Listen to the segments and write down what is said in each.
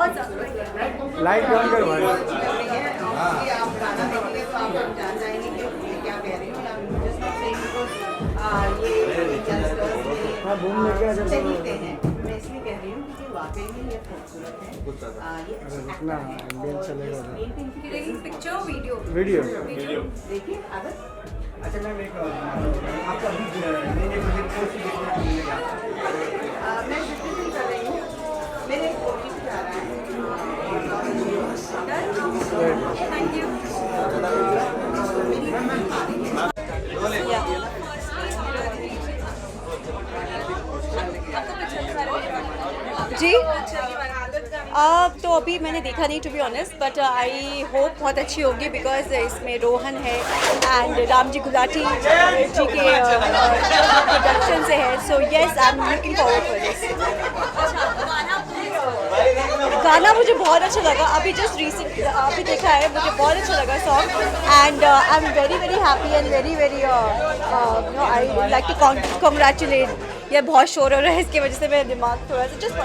Light बंद कर भाई। आप गाना देखेंगे तो आप जान जाएंगे कि मैं क्या कह रही हूँ। हाँ घूम लेके आ जाते चहीते हैं, मैं इसलिए कह रही हूँ क्योंकि वाकई में ये खूबसूरत है। ये रुकना एम्बियंस चलेगा पिक्चर वीडियो वीडियो। देखिए आदत। अच्छा मैम एक आपका अभी नए प्रोजेक्ट कौन सी देखना मैं डिस्कशन कर रही हूँ, मेरे एक कोचिंग जा रहा है। Thank you. जी तो अभी मैंने देखा नहीं to be honest, but I hope बहुत अच्छी होगी बिकॉज इसमें रोहन है एंड रामजी गुलाटी जी के प्रोडक्शन से है। So yes I am looking forward for this. गाना मुझे बहुत अच्छा लगा, अभी जस्ट रिसेंट अभी देखा है, मुझे बहुत अच्छा लगा song and I am very very happy and very very I like to congratulate. ये बहुत शोर हो रहा है, इसकी वजह से मेरा दिमाग थोड़ा सा जस्ट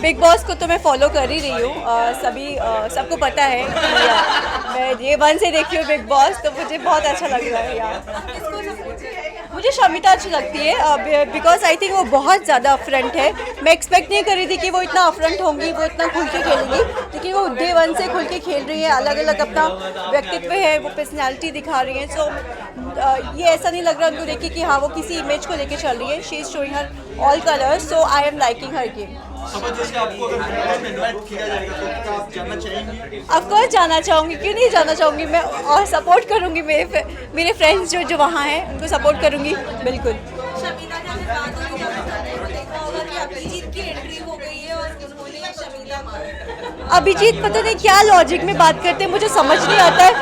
बिग बॉस को तो मैं फॉलो कर ही रही हूँ, सभी सबको पता है कि मैं ये वन से देखी हूँ बिग बॉस, तो मुझे बहुत अच्छा लग रहा है यार। मुझे शमिता अच्छी लगती है बिकॉज आई थिंक वो बहुत ज़्यादा अपफ्रंट है। मैं एक्सपेक्ट नहीं कर रही थी कि वो इतना अपफ्रंट होंगी, वो इतना खुल के खेलेंगी, लेकिन वो डे वन से खुल के खेल रही है, अलग अलग अपना व्यक्तित्व है, वो पर्सनैलिटी दिखा रही है। सो ये ऐसा नहीं लग रहा उनको देख के कि हाँ वो किसी इमेज को लेके चल रही है। She is showing her all colours, so I am liking her game. Of course जाना चाहूँगी, क्यों नहीं जाना चाहूँगी मैं, और सपोर्ट करूँगी मेरे फ्रेंड्स जो वहाँ हैं उनको सपोर्ट करूँगी बिल्कुल। शमीना जैसे बात हो रही है, आपने देखा होगा कि अभिजीत की एंट्री हो गई है और उन्होंने शमीना मारा। अभिजीत पता नहीं क्या लॉजिक में बात करते हैं, मुझे समझ नहीं आता है।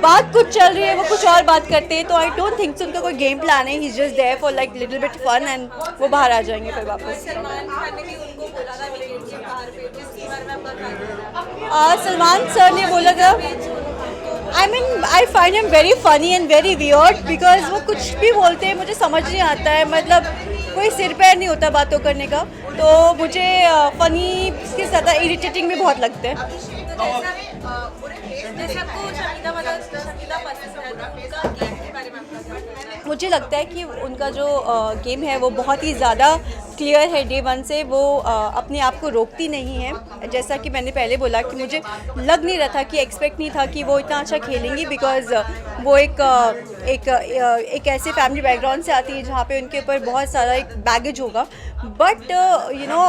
बात कुछ चल रही है, वो कुछ और बात करते हैं, तो आई डोंट थिंक उनका कोई गेम प्लान है। He is just there for like little bit fun and वो बाहर आ जाएंगे फिर वापस। सलमान खान ने भी उनको बोला था विकेट से बाहर पे, जिसके बारे में आपका क्या कहना है? सलमान सर ने बोला था, I mean I find him very funny and very weird because वो कुछ भी बोलते हैं मुझे समझ नहीं आता है, मतलब कोई सिर पैर नहीं होता बातों करने का, तो मुझे फनी के ज़्यादा इरिटेटिंग भी बहुत लगते हैं। मुझे लगता है कि उनका जो गेम है वो बहुत ही ज़्यादा क्लियर है डे वन से, वो अपने आप को रोकती नहीं है। जैसा कि मैंने पहले बोला कि मुझे लग नहीं रहा था कि एक्सपेक्ट नहीं था कि वो इतना अच्छा खेलेंगी बिकॉज वो एक ऐसे फैमिली बैकग्राउंड से आती है जहाँ पे उनके ऊपर बहुत सारा एक बैगेज होगा, बट यू नो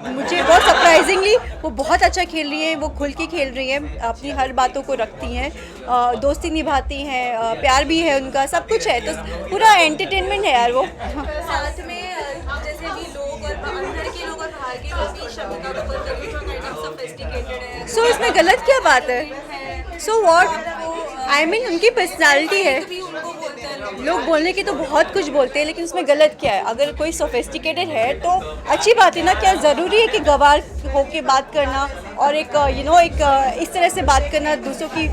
मुझे बहुत सरप्राइजिंगली वो बहुत अच्छा खेल रही हैं, वो खुल के खेल रही हैं, अपनी हर बातों को रखती हैं, दोस्ती निभाती हैं, प्यार भी है उनका, सब कुछ है, तो पूरा एंटरटेनमेंट है यार वो। साथ में जैसे भी लोग और अंदर के लोग और बाहर के लोग भी शमिता को पसंद करते हैं, जो काइंड ऑफ सोफिस्टिकेटेड है। सो इसमें गलत क्या बात है? सो व्हाट, आई मीन उनकी पर्सनालिटी है, भी उनको बोलते हैं लोग। लोग बोलने की तो बहुत कुछ बोलते हैं, लेकिन उसमें गलत क्या है? अगर कोई सोफिस्टिकेटेड है तो अच्छी बात है ना, क्या ज़रूरी है कि गवार होके बात करना और एक यू नो एक इस तरह से बात करना, दूसरों की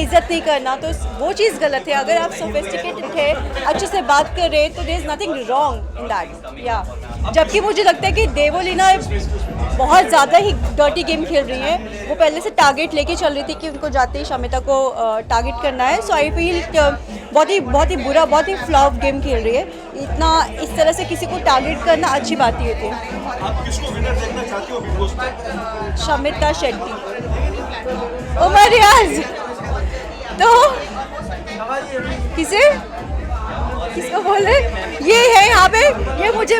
इज्जत नहीं करना, तो वो चीज़ गलत है। अगर आप सोफिस्टिकेटेड है, अच्छे से बात कर रहे हैं, तो there is nothing wrong in that yeah. जबकि मुझे लगता है कि देवोलीना बहुत ज़्यादा ही डर्टी गेम खेल रही है, वो पहले से टारगेट लेके चल रही थी कि उनको जाते ही शमिता को टारगेट करना है। सो आई फील बहुत ही बुरा, बहुत ही फ्लॉप गेम खेल रही है। इतना इस तरह से किसी को टारगेट करना अच्छी बात ही होती है। आप किसको विनर देखना चाहते हो बिग बॉस में? शमिता शेट्टी, उमर रियाज, तो किसको बोल रहे? ये है यहाँ पे, ये मुझे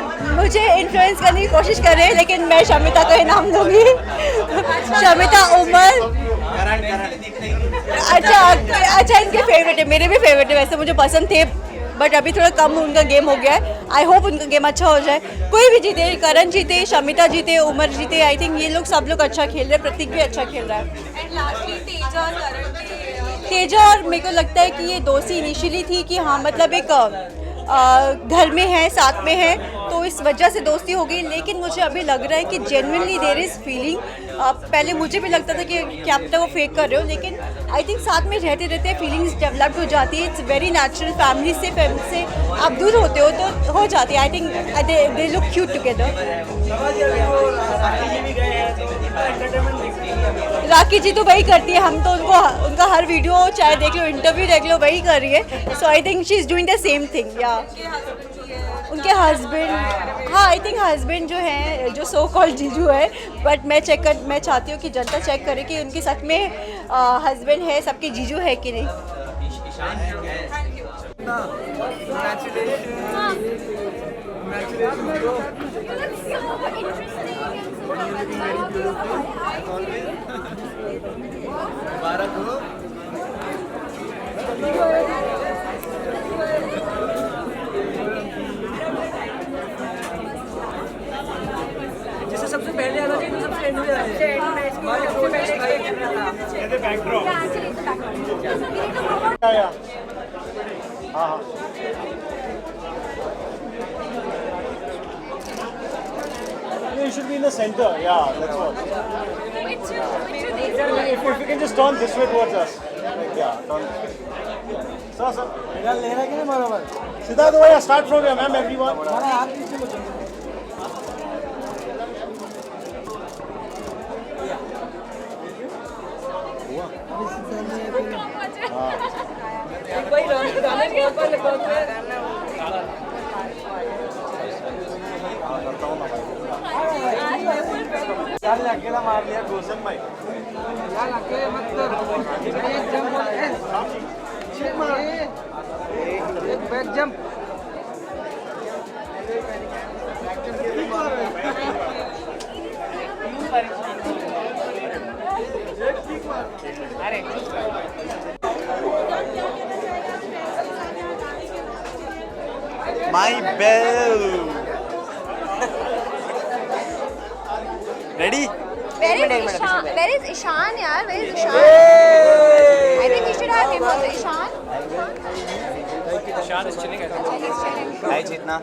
इन्फ्लुएंस करने की कोशिश कर रहे हैं, लेकिन मैं शमिता का ही नाम लूँगी। शमिता, उमर। अच्छा इनके फेवरेट है, मेरे भी फेवरेट है, वैसे मुझे पसंद थे, बट अभी थोड़ा कम उनका गेम हो गया है। आई होप उनका गेम अच्छा हो जाए, कोई भी जीते, करण जीते, शमिता जीते, उमर जीते। आई थिंक ये लोग सब लोग अच्छा खेल रहे हैं, प्रतीक भी अच्छा खेल रहा है। एंड लास्टली तेजा और करण की तेजा, और मेरे को लगता है कि ये दोस्ती इनिशियली थी कि हाँ मतलब एक घर में है, साथ में है, तो इस वजह से दोस्ती हो गई। लेकिन मुझे अभी लग रहा है कि जेन्युइनली देयर इज़ फीलिंग। पहले मुझे भी लगता था कि क्या पता वो फेक कर रहे हो, लेकिन आई थिंक साथ में रहते रहते फीलिंग्स डेवलप हो जाती है। It's very natural. फैमिली से आप दूर होते हो तो हो जाती है। I think they look cute together. Rakhi ji तो वही करती है, हम तो उनका हर वीडियो चाहे देख लो, इंटरव्यू देख लो, वही कर रही है। So I think she is doing the same thing. या उनके हस्बैंड, हाँ आई थिंक हस्बैंड जो है, जो सो कॉल्ड जीजू है, बट मैं चाहती हूँ कि जनता चेक करे कि उनके साथ में हस्बैंड है, सबके जीजू है कि नहीं। जैसे सबसे पहले आना चाहिए, सबसे एंड में आना चाहिए। हाँ You should be in the center. Yeah, that's what. If you can just turn this way towards us. Yeah, turn. Sir. मेरा ले रहा कि नहीं बराबर? सीधा दो या start from here, ma'am, everyone. हमारा हाथ नीचे को चलो. भाई गाने बहुत बार लगवाते हैं। यार अकेला मार लिया गोसन भाई। यार अकेले मत कर। एक जंप एक back jump. My bell. Ready? Where is Ishan? Where is Ishan, yaar? Where is Ishan? I think we should have him also. Ishan? Ishan is chilling. He's chilling. Hi, Chitna.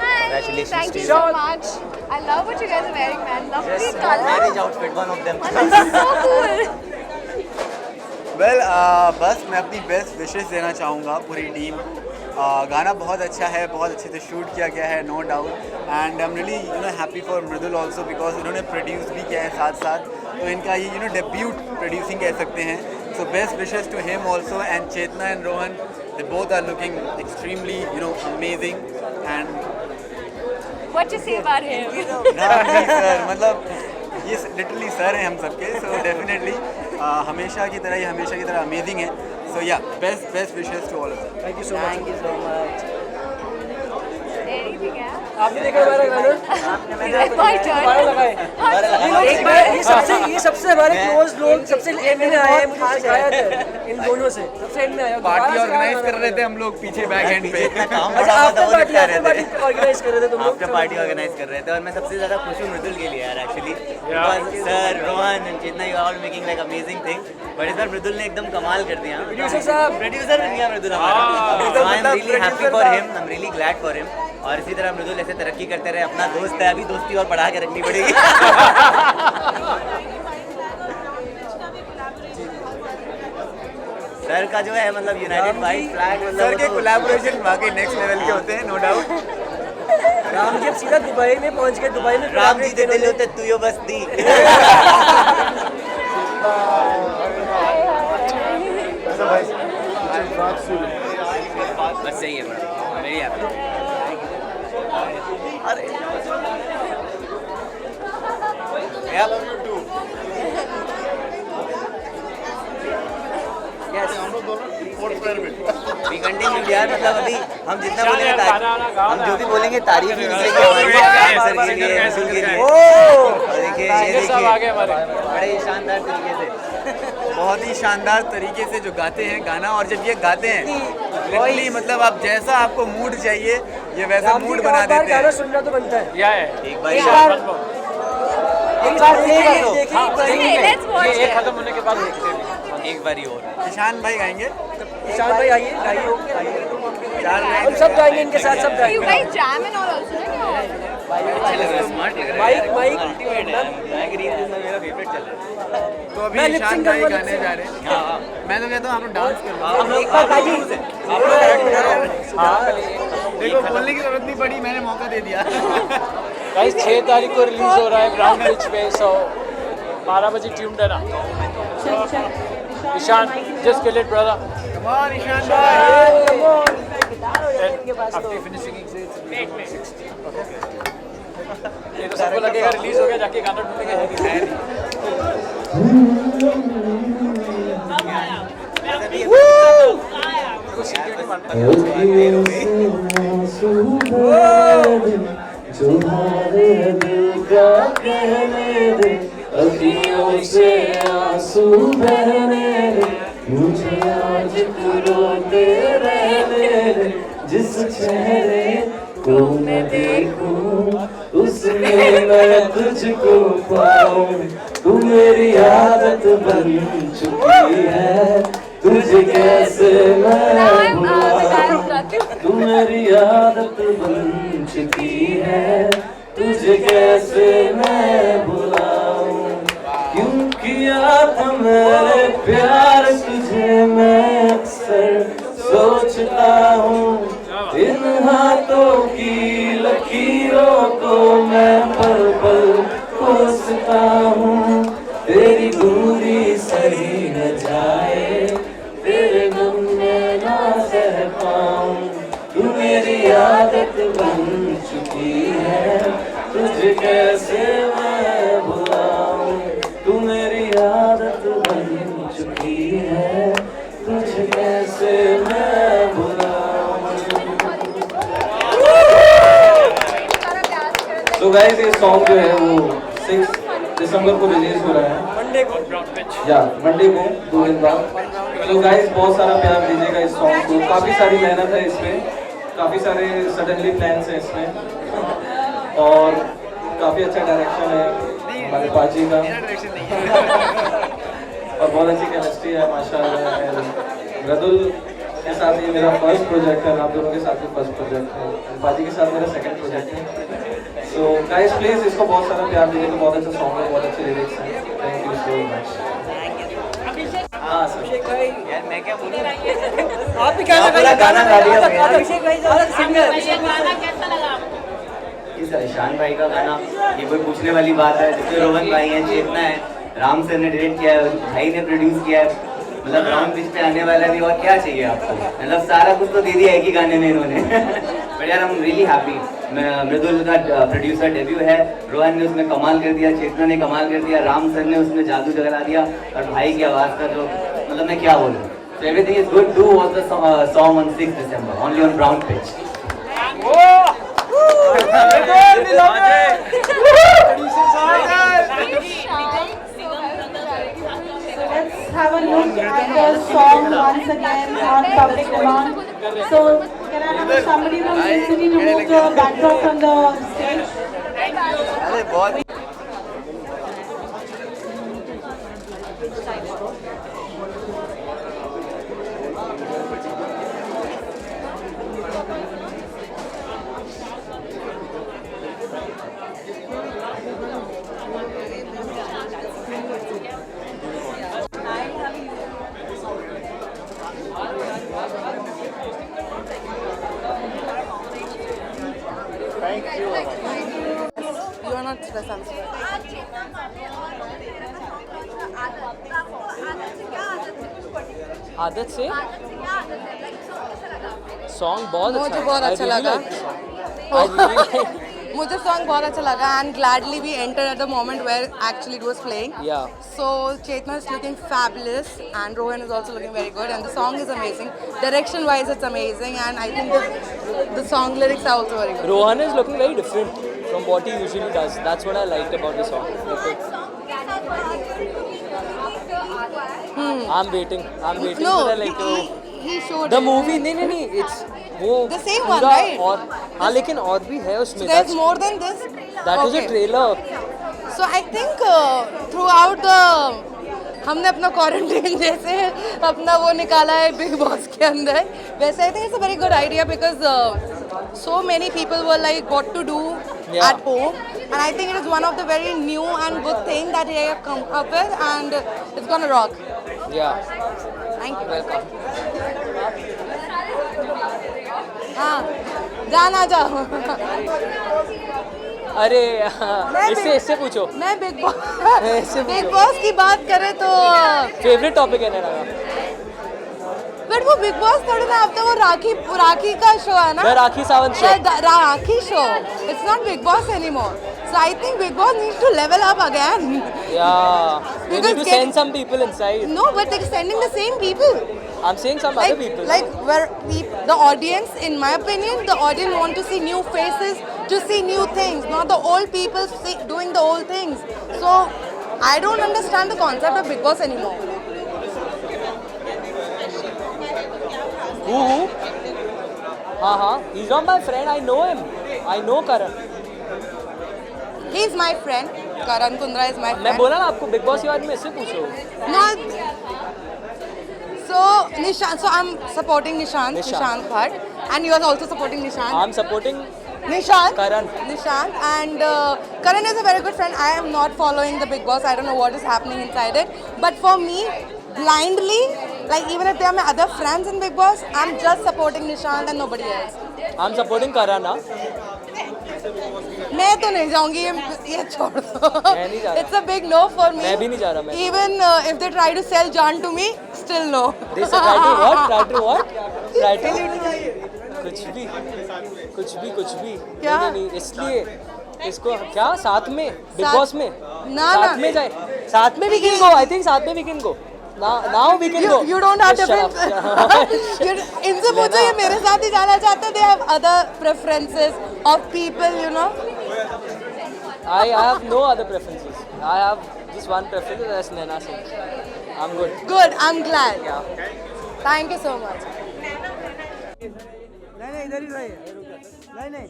Hi. Congratulations Thank to you you. so much. I love what you guys are wearing, man. Lovely Just color. marriage outfit, one of them. Oh, this is so cool. Well, बस मैं अपनी best wishes देना चाहूँगा पूरी team. गाना बहुत अच्छा है, बहुत अच्छे से शूट किया गया है, no doubt. And I am really happy for Mridul also, because उन्होंने प्रोड्यूस भी किया है साथ साथ, तो इनका ये डेब्यूट प्रोड्यूसिंग कह सकते हैं। So best wishes to him also. And Chetna and Rohan, they both are looking extremely amazing. And What you say about him? Sir, मतलब ये लिटरली सर हैं हम सबके। सो डेफिनेटली हमेशा की तरह अमेजिंग है। So yeah best wishes to all of them. Thank you so much. Thank you so much. Anything else? आपने देखा हमारा गाना? My turn. हमारा लगाए। एक बार ये सबसे हमारे क्लोज लोग सबसे एंड में आए हैं, मुझे सिखाया था इन दोनों से। सबसे एंड में आया। पार्टी ऑर्गेनाइज कर रहे थे हम लोग पीछे बैक एंड पे। काम अच्छा, बड़ा आफ्टर था, वो निपटा पार्टी रहे थे। ऑर्गेनाइज कर रहे थे तुम लोग। आफ्टर पार्टी ऑर्गेनाइज कर रहे थे, और मैं सबसे ज़्यादा खुश हूँ मृदुल के लिए यार actually, because sir, Rohan and Chetna, you all making like amazing thing. But इस बार मृदुल ने एकदम कमाल कर दिया। प्रोड्यूसर साहब, प्रोड्यूसर बन गया मृदुल हमारा। So I am really happy for him, I am really glad for him. और इसी तरह मृदुल ऐसे तरक्की करते रहे, अपना दोस्त है, अभी दोस्ती और बढ़ा के रखनी पड़ेगी। सर का जो है मतलब यूनाइटेड वाइट फ्लैग, सर के कोलैबोरेशन वाकई नेक्स्ट लेवल के होते हैं, नो डाउट। राम जी अब सीधा दुबई में पहुंच गए। दुबई में राम जी दे दिल होते तू यो बस्ती। बस सही है बड़ा, वेरी हैप्पी। अरे वी कंटिन्यू यार, मतलब अभी हम जितना बोलेंगे, हम जो भी बोलेंगे तारीफ ही मिलेगी हमारी सर के लिए, रसूल के लिए। और देखिए ये देखिए बड़े ही शानदार तरीके से, बहुत ही शानदार तरीके से जो गाते हैं गाना। और जब ये गाते हैं लिटरली मतलब आप जैसा आपको मूड चाहिए ये वैसा मूड बना देते हैं। गाना सुनना तो बनता है। क्या है? एक बार Let's watch ये it. खत्म होने के बाद देखते हैं। एक बारी और ईशान भाई गाएंगे। ईशान भाई आइए, चार हम सब गाएंगे इनके साथ, सब You गाएंगे। guys jam and all also, no? Mike मेरा फेवरेट चल रहा है। तो अभी मैं lip ईशान sync भाई करूंगा, गाने lip जा रहे हैं। हाँ, मैं तो कहता हूँ आप लोग डांस करो। एक बार भाई देखो बोलने की जरूरत नहीं पड़ी, मैंने मौका दे दिया। गाइस 6 तारीख को रिलीज हो रहा है ब्राउन पिच पे, सो 12 बजे ट्यून्ड है ना। Ishaan just kill it brother. Come on, Ishaan भाई। आफ्टर फिनिशिंग एग्जिट ये तो सबको लगेगा रिलीज हो गया, जाके गाना ढूंढेंगे। तुम्हारे दिल का कहने दे, अखियों से आंसू बहने दे, मुझे आज रोते रहने दे। जिस चेहरे को मैं देखूं उसमें मैं तुझको पाऊं। तू मेरी आदत बन चुकी है, तुझे कैसे मैं भुलाऊं। तू मेरी आदत बन चुकी है, तुझे कैसे मैं भुलाऊं। क्यों किया था मैंने प्यार तुझे, मैं अक्सर सोचता हूँ। इन हाथों की लकीरों को मैं पल पल कोसता हूँ। तेरी दूरी सही न जाए, तेरे गम में ना सह पाऊं। तू मेरी आदत बन चुकी है, तुझे कैसे मैं भुलाऊं। तू मेरी आदत बन चुकी है, तुझे कैसे मैं भुलाऊं। तो गाइस ये सॉन्ग जो है वो 6 दिसंबर को रिलीज हो रहा है, मंडे को या मंडे को 2 दिन बाद। तो गाइस बहुत सारा प्यार दीजिएगा इस सॉन्ग को। काफ़ी सारी मेहनत है इसमें, काफ़ी सारे सडनली प्लान्स हैं इसमें, और काफ़ी अच्छा डायरेक्शन है हमारे पाजी का, और बहुत अच्छी केमिस्ट्री है माशाल्लाह। मृदुल के साथ ये मेरा फर्स्ट प्रोजेक्ट है, आप दोनों के साथ भी फर्स्ट प्रोजेक्ट है, पाजी के साथ मेरा सेकंड प्रोजेक्ट है। सो गाइस प्लीज इसको बहुत सारा प्यार दीजिएगा, बहुत अच्छा सॉन्ग है, बहुत अच्छे लिरिक्स हैं। Thank you so much. Abhishek भाई यार मैं क्या बोलूं, आप भी गाना गा दिया। अभिषेक भाई सिंगर, इस ईशान भाई का गाना ये कोई पूछने वाली बात है। जिसमें रोहन भाई हैं, चेतना है, राम सर ने डायरेक्ट किया है, भाई ने प्रोड्यूस किया है, मतलब ब्राउन पिच पे आने वाला भी, और क्या चाहिए आपको। मतलब सारा कुछ तो दे दिया एक ही गाने में इन्होंने। बट यार हम रियली हैप्पी। मृदुल का प्रोड्यूसर डेब्यू है, रोहन ने उसमें कमाल कर दिया, चेतना ने कमाल कर दिया, राम सर ने उसमें जादू जगा दिया, और भाई की आवाज़ का जो मतलब मैं क्या बोलूँ। So everything is good. Do watch the song on 6th December, only on Brown Pitch. Let's have a look at the song once again on public demand. So, can I have somebody from Sin City to move the backdrop from the stage? You are not stressed, I'm sorry. आदत से song बहुत मुझे बहुत अच्छा लगा। मुझे song बहुत अच्छा लगा, and gladly we entered at the moment where actually it was playing. Yeah. So Chetna is looking fabulous, and Rohan is also looking very good, and the song is amazing. Direction wise, it's amazing, and I think the song lyrics are also very good. Rohan is looking very different from what he usually does. That's what I liked about the song. I'm waiting No, for that, like he showed the it. movie. नहीं it's वो The same one, पूरा right? और हाँ लेकिन और भी है उसमें. So there's more than this. That was a trailer. So I think throughout the हमने अपना क्वारंटाइन जैसे अपना वो निकाला है बिग बॉस के अंदर, वैसे I think it's a very good idea because so many people were like what to do at home, and I think it is one of the very new and good thing that he have come up with, and it's gonna rock. Yeah. Thank you. Welcome. हाँ, जाना जाओ. अरे इससे पूछो. मैं big boss की बात करें तो फेवरेट टॉपिक है मेरा. बट वो बिग बॉस थोड़ा ना, अब तो वो राखी का शो है ना. Rakhi Sawant show. Rakhi show. It's not Big Boss anymore. So I think Big Boss needs to level up again. Yeah. We need to send some people inside. No, but they're sending the same people. I'm saying some other people. Like where the audience, in my opinion, the audience want to see new faces, to see new things, not the old people doing the old things. So I don't understand the concept of Big Boss anymore. Who? He's not my friend. I know him. I know Karan. He's my friend. Karan Kundra is my friend. मैं बोला ना आपको big boss के बारे में इससे पूछो. Not. So Nishant. So I'm supporting Nishant Bhatt, and you are also supporting Nishant. I'm supporting Karan. Nishant, and Karan is a very good friend. I am not following the Big Boss. I don't know what is happening inside it. But for me, blindly, like even if there are my other friends in Big Boss, I'm just supporting Nishant and nobody else. I'm supporting Karan. मैं तो नहीं जाऊंगी, ये छोड़ दो. It's a big no for me. मैं भी नहीं जा रहा. Even if they try to sell John to me, still no. They try to what? Try to कुछ भी. क्या? नहीं, इसलिए इसको क्या साथ में बिग बॉस में ना जाए. साथ में we can go. I think साथ में we can go. Now we can go. You don't have different. इनसे पूछो, ये मेरे साथ ही जाना चाहते. They have other preferences of people, you know. I have no other preferences. I have just one preference. That's Naina Singh. I'm good. Good. I'm glad. Yeah. Thank you so much. नहीं इधर ही रहिए. नहीं.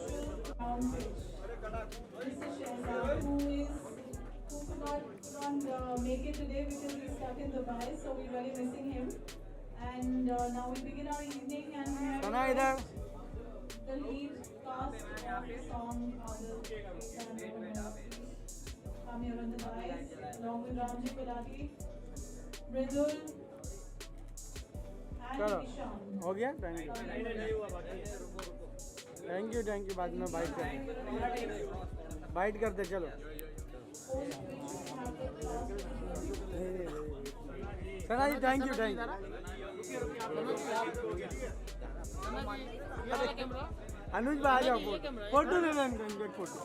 Make it today because he's stuck in Dubai, so we're really missing him. And now we begin our evening, and we have the lead cast of the song come here on the dais, along with Ramji Kulati, Mridul, and Ishan. हो गया. Thank you. बाद में bite करते चलो. सना जी thank you. अनुज भाई आ जाओ. Photo ले लो. Photo.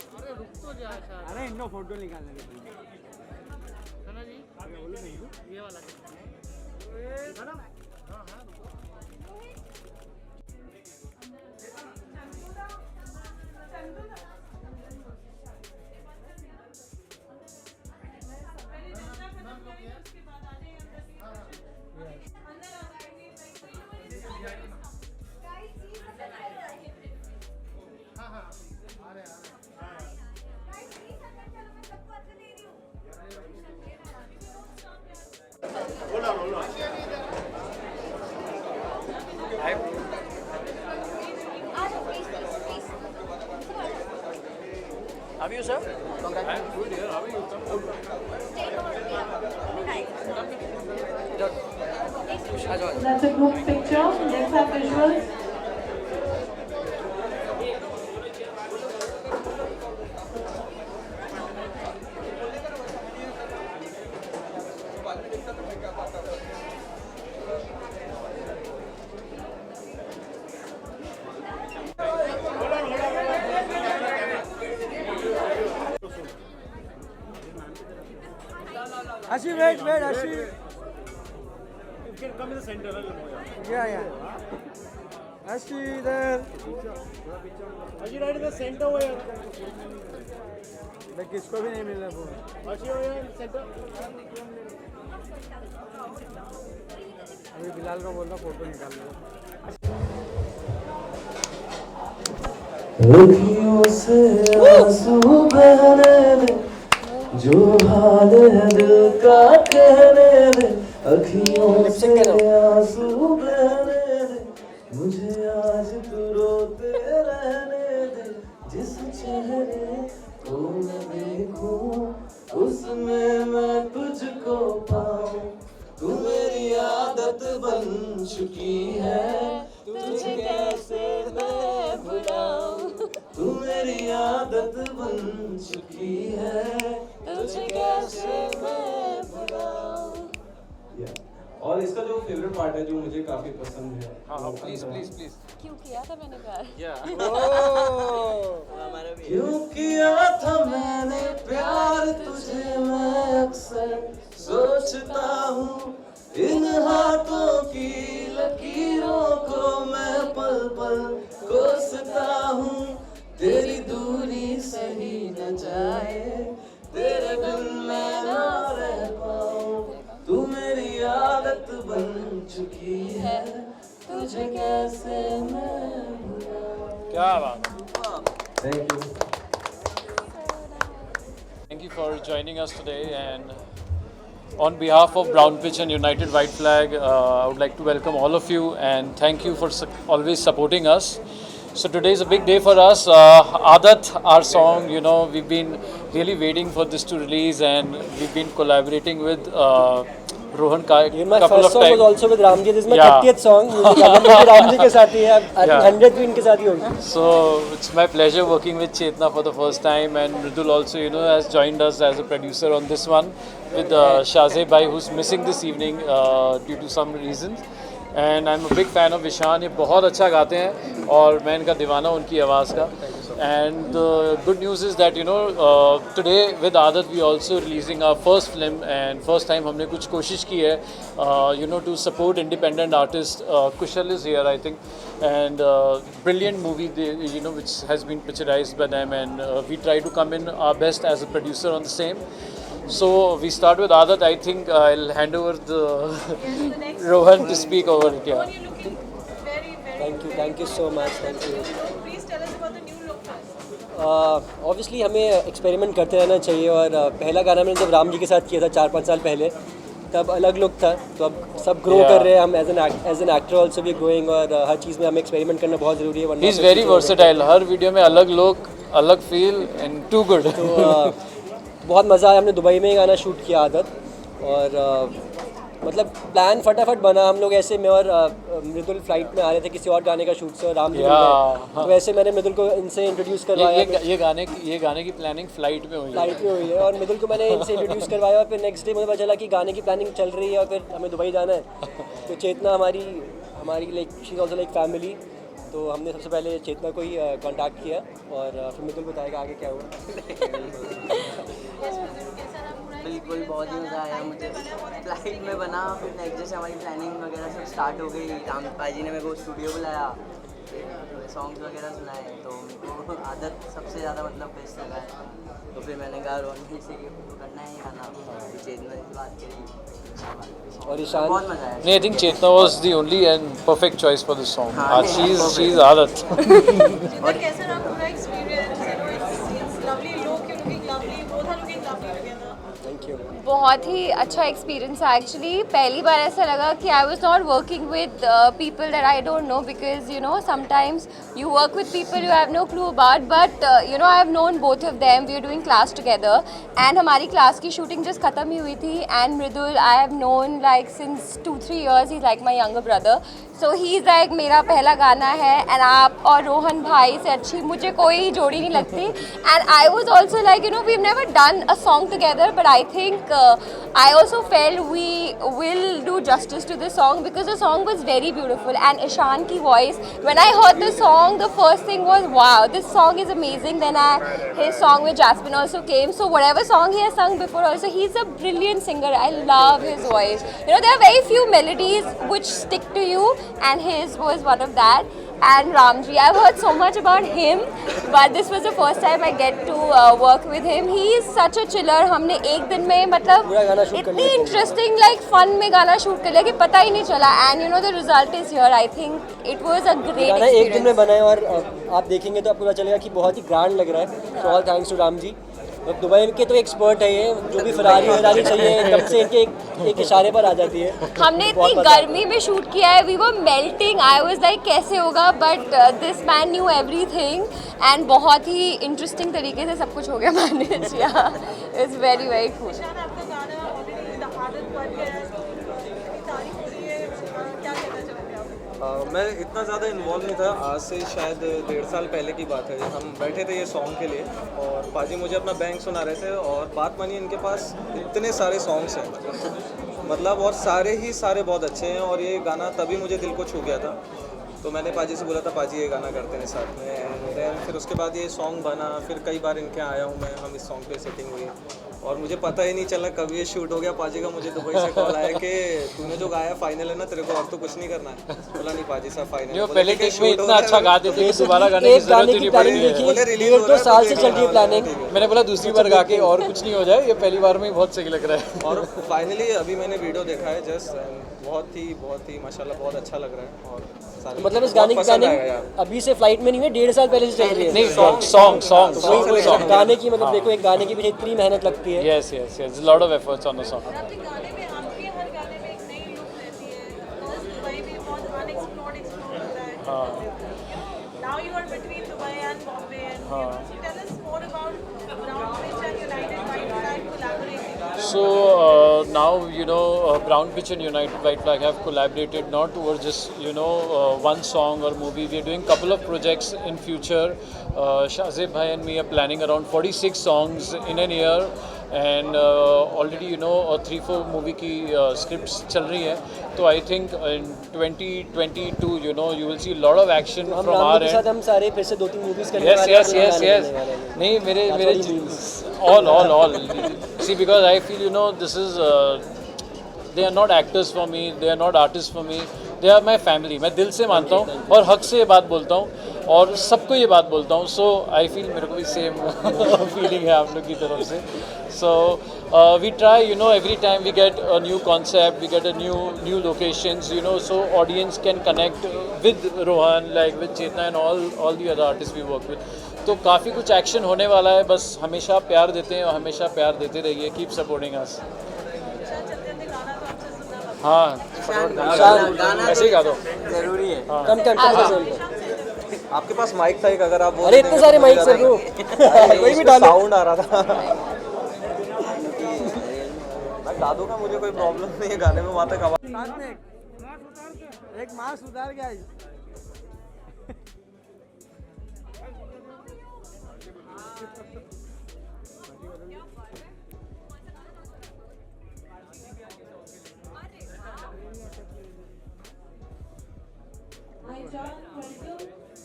अरे इनको फोटो निकालने के. सना जी बोलो ये वाला. How are you, sir? I'm good here. How are you? That's a group picture. Let's have visuals. Ashi, wait, Ashi. You can come in the center. Yeah. Ashi, there. Ashi, right in the center over here. मैं किसको भी नहीं मिल रहा phone. Ashi, over here in the center. अभी बिलाल को बोल रहा photo निकाल लो. अखियों से आंसू बहने दे, जो हाल है दिल का कहने दे. अखियों से आंसू बहने दे, मुझे आज तू रोते रहने दे. जिस चेहरे चुकी है, तुझे कैसे मैं भुलाऊं। और इसका जो फेवरेट पार्ट है जो मुझे काफी पसंद है, प्लीज प्लीज प्लीज। क्यों किया था मैंने प्यार? क्यों किया था मैंने प्यार तुझे, मैं अक्सर सोचता हूँ। इन हाथों की लकीरों को मैं पल पल कोसता हूँ। तेरी दूरी सही न जाए, तेरे बिन मैं ना रह पाऊँ। तू मेरी आदत बन चुकी है, तुझे कैसे मैं भुलाऊं। क्या बात। Thank you. Thank you for joining us today, and on behalf of Brown Pitch and United White Flag, I would like to welcome all of you and thank you for always supporting us. So today is a big day for us. Aadat, our song, you know, we've been really waiting for this to release, and we've been collaborating with Rohan My couple first of song times. was also with Ramji. This is my Yeah. 30th song. Ramji के साथ ही है. I think 100th भी इनके साथ ही होगी. So it's my pleasure working with Chetna for the first time, and Mridul also, you know, has joined us as a producer on this one with Shazay Bhai, who's missing this evening due to some reasons. And I'm a big fan of Ishan. ये बहुत अच्छा गाते हैं और मैं इनका दीवाना उनकी आवाज़ का. And the good news is that, you know, today with Aadat we also releasing our first film, and first time हमने कुछ कोशिश की है, you know, to support independent artists. Kushal is here, I think, and brilliant movie, you know, which has been picturized by them, and we try to come in our best as a producer on the same. So we start with Aadat. I think I'll hand over the Rohan to speak over it. Yeah. Thank you so much. Thank you. Please tell us about the new look first. Obviously हमें experiment करते रहना चाहिए, और पहला गाना मैंने जब राम जी के साथ किया था 4-5 साल पहले, तब अलग लुक था. तो अब सब ग्रो कर रहे हैं, हम एज एन एक्टर ऑल्सो भी ग्रोइंग, और हर चीज़ में हमें एक्सपेरिमेंट करना बहुत ज़रूरी है. He's very versatile. हर वीडियो में अलग लुक, अलग फील, and too good. तो बहुत मज़ा आया. हमने दुबई में ही गाना शूट किया आदत, और मतलब प्लान फटाफट बना. हम लोग ऐसे, मैं और मृदुल फ्लाइट में आ रहे थे किसी और गाने का शूट से, और राम जी तो वैसे मैंने मृदुल को इनसे इंट्रोड्यूस करवाया. ये गाने की प्लानिंग फ्लाइट में हुई है, और मृदुल को मैंने इनसे इंट्रोड्यूस करवाया, और फिर नेक्स्ट डे मुझे पता चला कि गाने की प्लानिंग चल रही है और फिर हमें दुबई जाना है. तो चेतना हमारी like she is also like family. तो हमने सबसे पहले चेतना को ही कांटेक्ट किया, और फिर मृदुल बताएगा आगे क्या हुआ. बिल्कुल बहुत ही मज़ा आया मुझे. फ्लाइट में बना, फिर नेक्स्ट डे से हमारी प्लानिंग वगैरह सब स्टार्ट हो गई. राम पाजी ने मेरे को स्टूडियो बुलाया, सॉन्ग्स वगैरह सुनाए, तो मेरे को आदत सबसे ज़्यादा मतलब बेस्ट लगा है. तो फिर मैंने कहा रोहन से करना है गाना, चेतना से बात करी, और ईशान बहुत मज़ा आया. I think Chetna was the only and perfect choice for this song. She's Aadat. और कैसा रहा पूरा experience? It's lovely look, you're looking lovely, both are looking lovely together. बहुत ही अच्छा एक्सपीरियंस है एक्चुअली. पहली बार ऐसा लगा कि I was not working with people that I don't know, because you know sometimes you work with people you have no clue about, but you know I have known both of them. We are doing class together, and हमारी class की shooting just खत्म ही हुई थी. And Mridul I have known like since 2-3 years. He is like my younger brother. So he is like मेरा पहला गाना है, एंड आप और रोहन भाई से अच्छी मुझे कोई जोड़ी नहीं लगती. And I was also like, you know, we have never done a song together, but I think I also felt we will do justice to this song because the song was very beautiful, and Ishan ki voice, when I heard the song, the first thing was wow, this song is amazing. Then his song with Jasmine also came, so whatever song he has sung before also, he's a brilliant singer. I love his voice. You know, there are very few melodies which stick to you, and his was one of that. And Ramji, I've heard so much about him, but this was the first time I get to work with him. He is such a chiller. हमने एक दिन में मतलब इतनी interesting like fun में गाना shoot कर लिया कि पता ही नहीं चला. And you know the result is here. I think it was a great गाना एक दिन में बना है, और आप देखेंगे तो आपको पता चलेगा कि बहुत ही ग्रैंड लग रहा है. So all thanks to Ram ji. अब दुबई के तो एक्सपर्ट है ये, जो भी फरारी हिलानी चाहिए एकदम से इनके एक इशारे पर आ जाती है. हमने इतनी गर्मी में शूट किया है, we were melting. I was like कैसे होगा, but this man new everything, and बहुत ही इंटरेस्टिंग तरीके से सब कुछ हो गया मैनेज. या इट्स वेरी वेरी कूल. मैं इतना ज़्यादा इन्वॉल्व नहीं था। आज से शायद 1.5 साल पहले की बात है, हम बैठे थे ये सॉन्ग के लिए और पाजी मुझे अपना बैंक सुना रहे थे और बात मानिए इनके पास इतने सारे सॉन्ग्स हैं मतलब और सारे बहुत अच्छे हैं और ये गाना तभी मुझे दिल को छू गया था। तो मैंने पाजी से बोला था पाजी ये गाना करते हैं साथ में एंड देन फिर उसके बाद ये सॉन्ग बना। फिर कई बार इनके आया हूँ मैं, हम इस सॉन्ग पे सेटिंग हुई और मुझे पता ही नहीं चला कभी ये शूट हो गया। पाजी का मुझे दुबई से कॉल आया कि तूने जो गाया फाइनल है ना, तेरे को अब तो कुछ नहीं करना है। बोला नहीं पाजी साहब फाइनल है। पहले टेक में इतना अच्छा गा देते कि दोबारा गाने की जरूरत ही नहीं पड़ी। बोले रिलीज हो रहा है, साल से चल रही है प्लानिंग। मैंने बोला दूसरी बार गा के और कुछ नहीं हो जाए, ये पहली बार में ही बहुत सही लग रहा है। और फाइनली अभी मैंने वीडियो देखा है जस्ट बहुत ही माशाल्लाह बहुत अच्छा लग रहा है। और मतलब इस गाने की प्लानिंग अभी से फ्लाइट में नहीं है, 1.5 साल पहले से चल रही है। नहीं सॉन्ग गाने की मतलब देखो एक गाने की भी इतनी मेहनत लगती है। Yes yes yes lot of efforts on the song. और आपके गाने में आपके हर गाने में एक नई लुक रहती है। बिकॉज़ दुबई भी बहुत अनएक्सप्लोर्ड होता है। हाँ now you are between Dubai and Bombay and tell us more about Brown Pitch and United White Flag collaborating. So now Brown Pitch and United White Flag have collaborated not over just one song or movie. We are doing couple of projects in future. Shazib bhai and me are planning around 46 songs in a year, and already 3-4 movie की scripts चल रही है. तो I think in 2022 you will see a lot of action from our end. साथ हम सारे फिर से 2-3 मूवीज करने वाले हैं। Yes. नहीं मेरे all. See, because I feel this is they are not actors for me, they are not artists for me, they are my family. मैं दिल से मानता हूँ और हक से ये बात बोलता हूँ और सबको ये बात बोलता हूँ. So I feel मेरे को भी सेम फीलिंग है आप लोग की तरफ से. So we try every time we get a new concept, we get a new locations, so audience can connect with Rohan, like with Chetna and all the other artists we work with. तो काफ़ी कुछ action होने वाला है. बस हमेशा प्यार देते हैं और हमेशा प्यार देते रहिए. Keep supporting us. हाँ ऐसे ही गा दो, जरूरी है. आपके पास माइक था एक, अगर आप अरे इतने सारे माइक सर कोई भी डालो. साउंड आ रहा था. मैं गा दूंगा, मुझे कोई प्रॉब्लम नहीं है गाने में. वहाँ तक आवाज एक मास्क उतार के आई.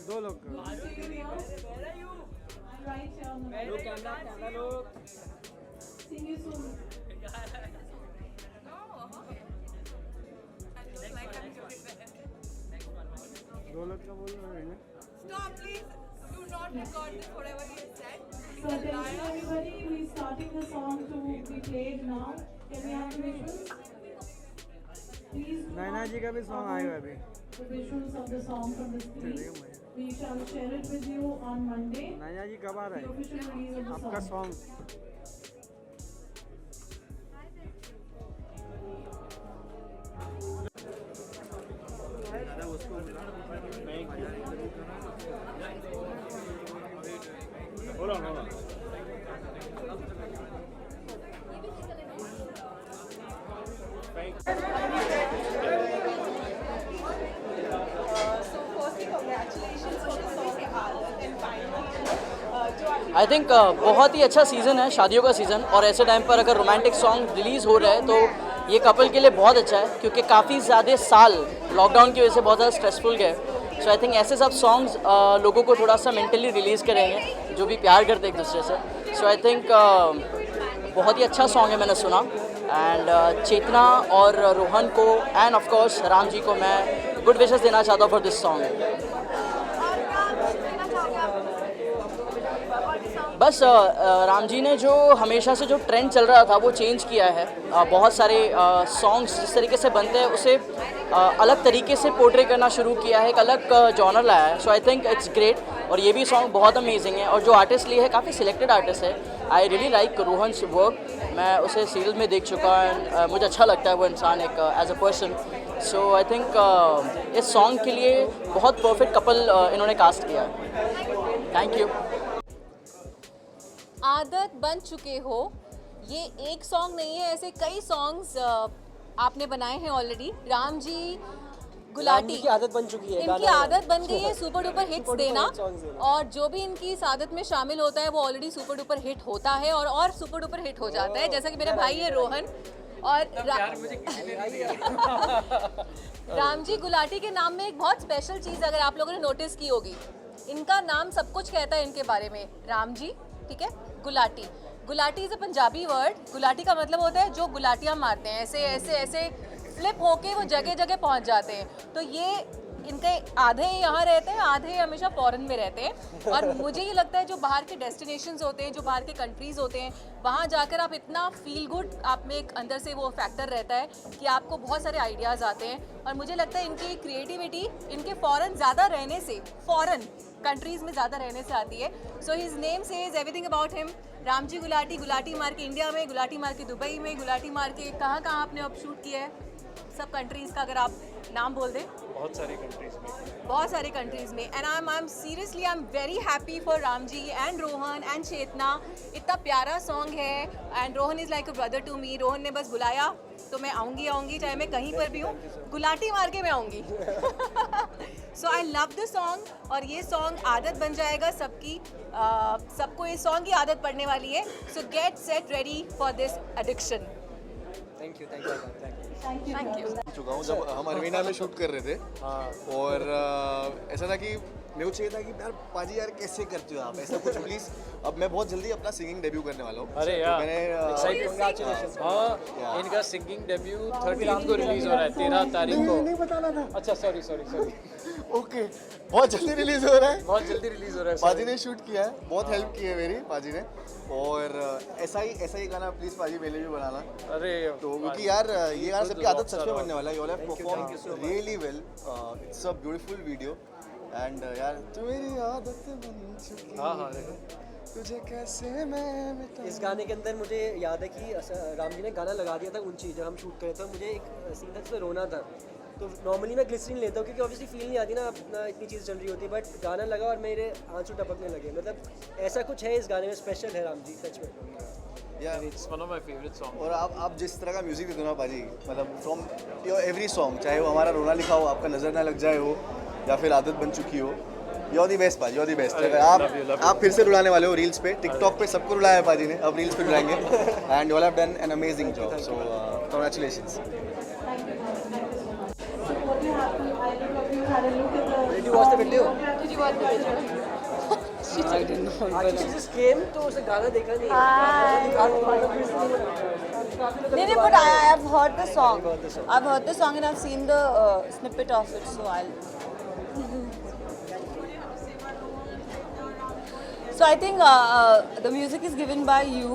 दो लोग का बोल रहे हैं. Stop, please. Do not record this, whatever he said. So attention everybody, we starting the song to be played now. Can we have the visuals? Please. नैना जी का भी सॉन्ग आएगा अभी. The visuals of the song from the screen. We shall share it with you on Monday. नैना जी कब आ रहा है? The official release of the आपका song. Hold on. I think बहुत ही अच्छा सीज़न है, शादियों का सीज़न. और ऐसे टाइम पर अगर रोमांटिक सॉन्ग रिलीज़ हो रहा है तो ये कपल के लिए बहुत अच्छा है, क्योंकि काफ़ी ज़्यादा साल लॉकडाउन की वजह से बहुत ज़्यादा स्ट्रेसफुल गए. सो आई थिंक ऐसे सब सॉन्ग्स लोगों को थोड़ा सा मेंटली रिलीज़ करेंगे जो भी प्यार करते एक दूसरे से. सो आई थिंक बहुत ही अच्छा सॉन्ग है, मैंने सुना. एंड चेतना और रोहन को end of course Ram ji को मैं गुड विशेस देना चाहता हूँ फॉर दिस सॉन्ग. बस राम जी ने जो हमेशा से जो ट्रेंड चल रहा था वो चेंज किया है. बहुत सारे सॉन्ग्स जिस तरीके से बनते हैं उसे अलग तरीके से पोर्ट्रे करना शुरू किया है, एक अलग जॉनर लाया है. So I think it's great. और ये भी सॉन्ग बहुत अमेजिंग है. और जो आर्टिस्ट लिए है काफ़ी सिलेक्टेड आर्टिस्ट है. I really like Rohan's work. मैं उसे सीरियल में देख चुका हूँ. मुझे अच्छा लगता है वो इंसान एक as a person. So I think इस सॉन्ग के लिए बहुत परफेक्ट कपल इन्होंने कास्ट किया है. Thank you. आदत बन चुके हो, ये एक सॉन्ग नहीं है, ऐसे कई सॉन्ग्स आपने बनाए हैं ऑलरेडी. राम जी गुलाटी की आदत बन चुकी है, इनकी आदत बन गई है सुपर डुपर हिट्स देना, और जो भी इनकी इस आदत में शामिल होता है वो ऑलरेडी सुपर डुपर हिट होता है और सुपर डुपर हिट हो जाता है, जैसा कि मेरा भाई है रोहन और राम जी गुलाटी के नाम में एक बहुत स्पेशल चीज़ अगर आप लोगों ने नोटिस की होगी, इनका नाम सब कुछ कहता है इनके बारे में। राम जी, ठीक है, Gulati, Gulati is a Punjabi word. Gulati का मतलब होता है जो गुलाटियाँ मारते हैं, ऐसे ऐसे ऐसे फ्लिप होके वो जगह जगह पहुंच जाते हैं। तो ये इनके आधे यहाँ रहते हैं, आधे हमेशा फॉरेन में रहते हैं। और मुझे ये लगता है जो बाहर के डेस्टिनेशंस होते हैं, जो बाहर के कंट्रीज़ होते हैं, वहाँ जाकर आप इतना फील गुड, आप में एक अंदर से वो फैक्टर रहता है कि आपको बहुत सारे आइडियाज़ आते हैं। और मुझे लगता है इनकी क्रिएटिविटी इनके फॉरेन ज़्यादा रहने से, फॉरेन कंट्रीज़ में ज़्यादा रहने से आती है। So his name says everything about him. Ram ji Gulati, गुलाटी मार के इंडिया में, गुलाटी मार के दुबई में, गुलाटी मार के कहाँ कहाँ आपने अब शूट किया है, सब कंट्रीज़ का अगर आप नाम बोल दें। बहुत सारी कंट्रीज़ में, बहुत सारे कंट्रीज़ में। And I am seriously I am very happy for Ram ji and Rohan and Chetna. इतना प्यारा सॉन्ग है and Rohan is like a brother to me. Rohan ने बस बुलाया तो मैं आऊँगी, चाहे मैं कहीं पर भी हूँ, गुलाटी मार के मैं आऊँगी। सो आई लव द सॉन्ग, और ये सॉन्ग आदत बन जाएगा सबकी, सबको ये सॉन्ग की आदत पड़ने वाली है। सो get set ready for this addiction. Thank you चुका हूँ जब हम अरवीना में शूट कर रहे थे। और ऐसा था कि मेरे को चाहिए था कि यार पाजी यार कैसे करते हो आप ऐसा कुछ प्लीज। अब मैं बहुत जल्दी अपना सिंगिंग डेब्यू करने वाला हूँ। अरे यार, हाँ, इनका सिंगिंग डेब्यू 13 को रिलीज हो रहा है, 13 तारीख को। नहीं बताना था। अच्छा सॉरी ओके, बहुत जल्दी रिलीज हो रहा है। बहुत जल्दी रिलीज हो रहा है। पाजी ने शूट किया है, बहुत हेल्प की है मेरी पाजी ने। और ऐसा ही गाना प्लीज पाजी मेरे लिए भी बनाना। अरे तो क्योंकि यार ये गाना सबकी आदत सच में बनने वाला है। You all have performed really well, it's a beautiful video and यार तू मेरी आदत बन चुकी है। हाँ तुझे कैसे मैं मिटा। इस गाने के अंदर मुझे याद है कि राम जी ने गाना लगा दिया था ऊंची, जब हम शूट कर रहे थे। मुझे एक सीन था जिसमें रोना था, तो नॉर्मली मैं ग्लिसरीन लेता हूँ क्योंकि ऑब्वियसली फील नहीं आती ना, अपना इतनी चीज़ चल रही होती है। बट गाना लगा और मेरे आंसू टपकने लगे। मतलब ऐसा कुछ है इस गाने में, स्पेशल है राम जी सच में। Yeah, it's one of my favorite songs. और आप जिस तरह का म्यूजिक देते हो ना पाजी, मतलब फ्रॉम योर एवरी सॉन्ग, चाहे वो हमारा रोना लिखा हो, आपका नजर ना लग जाए हो, या फिर आदत बन चुकी हो, यू आर दी बेस्ट पाजी, यू आर दी बेस्ट। आप फिर से रुलाने वाले हो रील्स पे, टिकटॉक पे सबको रुलाया है पाजी ने, अब रील्स पे रुलाएंगे। And you all have done an amazing job, so congratulations. Did you watch the video? Did you watch the video? I didn't know. Actually, she just came तो उसे गाना देखा नहीं। नहीं, but I have heard the song. I've heard the song and I've seen the snippet of it, so I'll. So I think the music is given by you,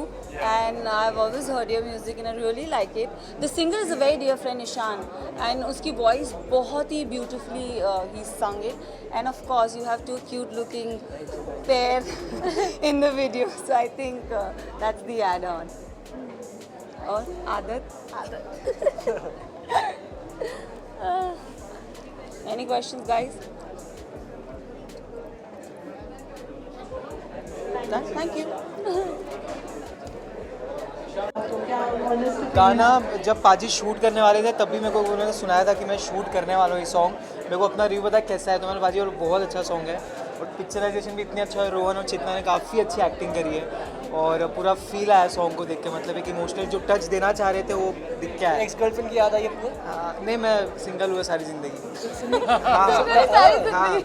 and I've always heard your music and I really like it. The singer is a very dear friend, Ishan, and उसकी voice बहुत ही beautifully he sung it, and of course you have two cute-looking pair in the video, so I think that's the add-on. और आदत. Any questions, guys? Thank you. गाना जब पाजी shoot करने वाले थे तब भी मेरे को उन्होंने सुनाया था कि मैं शूट करने वाला हूँ ये सॉन्ग। मेरे को अपना रिव्यू पता कैसा है, तो मैंने पाजी और बहुत अच्छा सॉन्ग है और पिक्चराइजेशन भी इतनी अच्छा है। रोहन और चेतना ने काफ़ी अच्छी एक्टिंग करी है और पूरा फील आया सॉन्ग को देख के। मतलब एक इमोशनल जो टच देना चाह रहे थे वो दिख के आया। एक्स गर्लफ्रेंड की याद आई आपको? नहीं, मैं सिंगल हुआ सारी ज़िंदगी।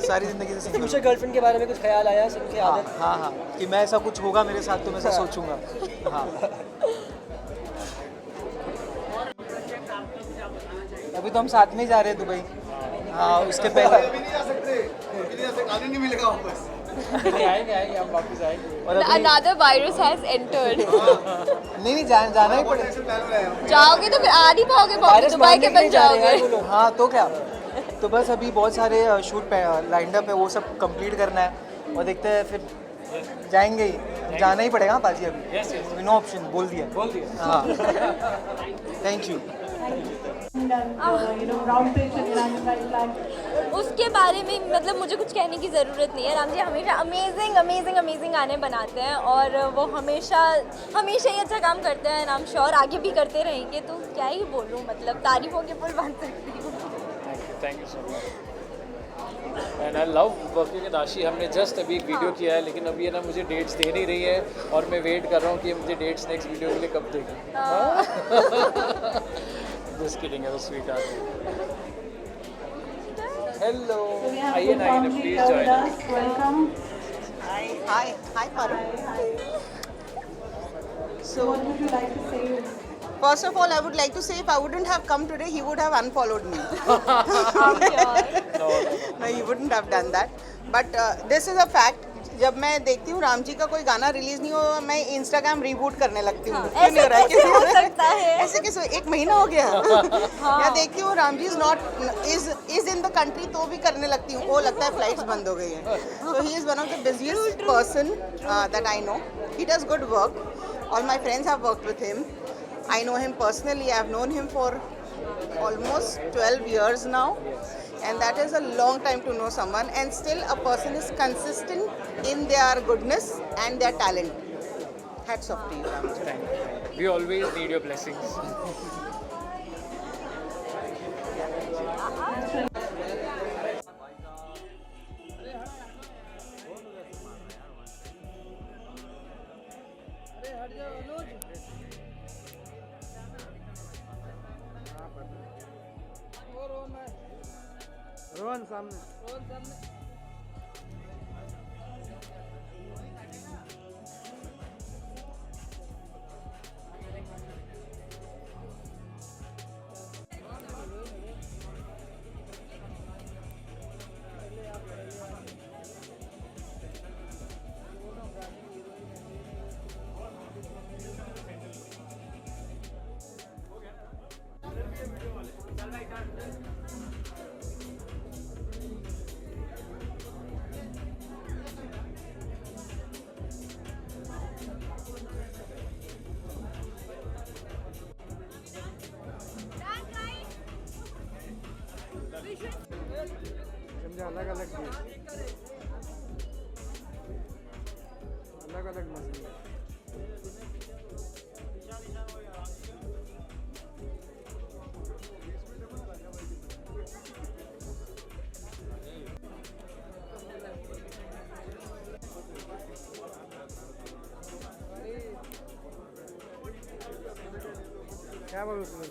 सारी ज़िंदगी से सिंगल। फ्यूचर गर्लफ्रेंड के बारे में कुछ ख्याल आया सुन के? हाँ, कि मैं ऐसा कुछ होगा मेरे साथ तो मैं ऐसा सोचूंगा। हाँ, अभी तो हम साथ में ही जा रहे हैं दुबई। हाँ, उसके पहले अभी नहीं जा सकते, कानून नहीं मिलेगा वापस। आएंगे हम वापस आएंगे। और Another virus has entered. नहीं जाना ही पड़ेगा। जाओगे तो फिर आ नहीं पाओगे, दुबई के बन जाओगे। हाँ, तो क्या, तो बस अभी बहुत सारे शूट लाइंड अप है, वो सब कंप्लीट करना है और देखते हैं फिर जाएंगे ही, जाना ही पड़ेगा पाजी अभी। नो ऑप्शन, बोल दिया। हाँ, थैंक यू। उसके बारे में मतलब मुझे कुछ कहने की ज़रूरत नहीं है। राम जी हमेशा अमेजिंग गाने बनाते हैं और वो हमेशा ही अच्छा काम करते हैं। आई एम श्योर आगे भी करते रहेंगे, तो क्या ही बोलूँ, मतलब तारीफों के पुल बन सकती हूँ। Thank you so much and I love working with आशी. हमने जस्ट अभी एक वीडियो किया है, लेकिन अभी है ना मुझे डेट्स दे नहीं रही है और मैं वेट कर रहा हूँ कि मुझे डेट्स नेक्स्ट वीडियो के लिए कब देगी. जस्ट किडिंग, है वो स्वीट आर्ट. हेलो, आइए ना, please join. Welcome. Hi, Parul. So what would you like to say? First of all, I would like to say if I wouldn't have come today, he would have unfollowed me. No, he wouldn't have done that. But this is a fact. जब मैं देखती हूँ राम जी का कोई गाना release नहीं हो, मैं इंस्टाग्राम रिबूट करने लगती हूँ. क्यों नहीं हो रहा है? कैसे हो सकता है? ऐसे कैसे? 1 महीना हो गया. या देखती हूँ Ram ji is in the country तो भी करने लगती हूँ. वो लगता है फ्लाइट्स बंद हो गई है. So he is one of the busiest person that I know. He does good work. All my friends have worked with him. I know him personally. I have known him for almost 12 years now. And that is a long time to know someone. And still a person is consistent in their goodness and their talent. Hats off to you, Ramji. Thank you. We always need your blessings. Rohan सामने. अलग अलग अलग अलग मछली. क्या बोलूं उसमें?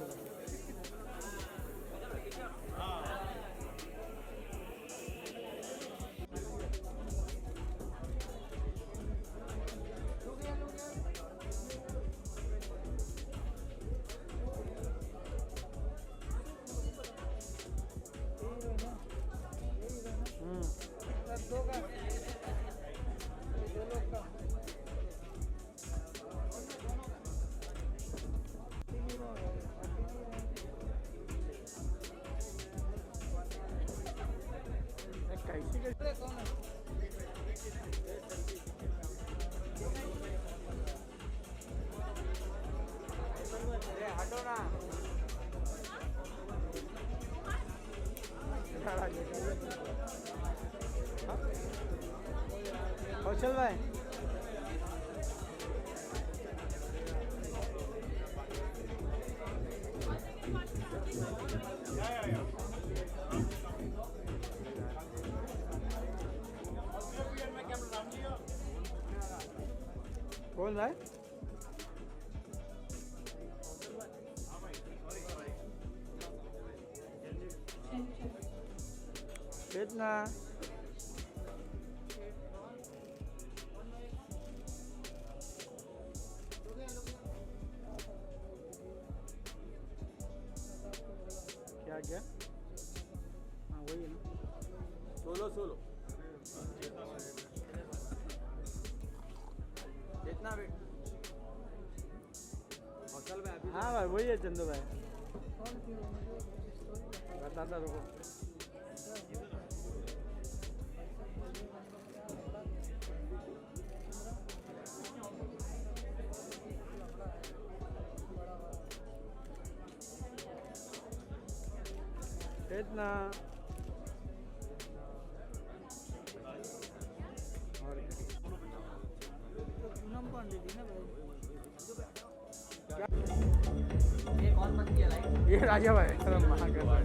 कौशल भाई कौन भाई? कितना क्या क्या? हाँ वही है ना. सोलो कितना वेट? हाँ भाई वही है चंदू भाई. बताता रुको. कितना पूनम पांडे थी ना भाई. ये राजा भाई एकदम महा कर रहा है।